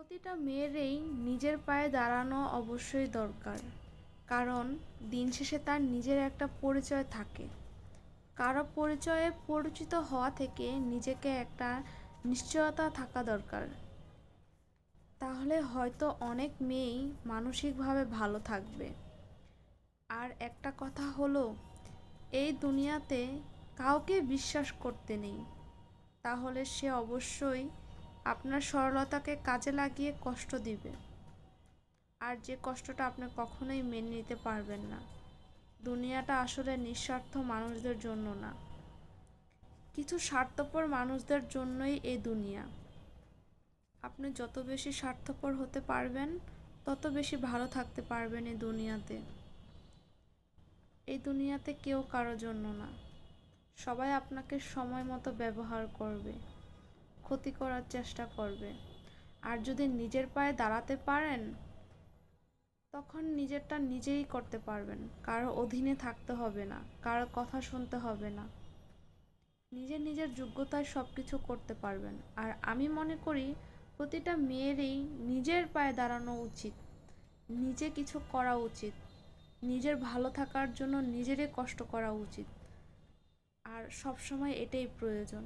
প্রতিটা মেয়েরই নিজের পায়ে দাঁড়ানো অবশ্যই দরকার। কারণ দিন শেষে তার নিজের একটা পরিচয় থাকে। কারো পরিচয়ে পরিচিত হওয়া থেকে নিজেকে একটা নিশ্চয়তা থাকা দরকার। তাহলে হয়তো অনেক মেয়েই মানসিকভাবে ভালো থাকবে। আর একটা কথা হলো, এই দুনিয়াতে কাউকে বিশ্বাস করতে নেই। তাহলে সে অবশ্যই আপনার সরলতাকে কাজে লাগিয়ে কষ্ট দিবে। আর যে কষ্টটা আপনি কখনোই মেনে নিতে পারবেন না। দুনিয়াটা আসলে নিঃস্বার্থ মানুষদের জন্য না, কিছু স্বার্থপর মানুষদের জন্যই এই দুনিয়া। আপনি যত বেশি স্বার্থপর হতে পারবেন, তত বেশি ভালো থাকতে পারবেন এই দুনিয়াতে। এই দুনিয়াতে কেউ কারোর জন্য না। সবাই আপনাকে সময় মতো ব্যবহার করবে, ক্ষতি করার চেষ্টা করবে। আর যদি নিজের পায়ে দাঁড়াতে পারেন, তখন নিজেরটা নিজেই করতে পারবেন। কারো অধীনে থাকতে হবে না, কারো কথা শুনতে হবে না। নিজের নিজের যোগ্যতায় সব কিছু করতে পারবেন। আর আমি মনে করি প্রতিটা মেয়েরই নিজের পায়ে দাঁড়ানো উচিত, নিজে কিছু করা উচিত, নিজের ভালো থাকার জন্য নিজেরই কষ্ট করা উচিত। আর সব সময় এটাই প্রয়োজন।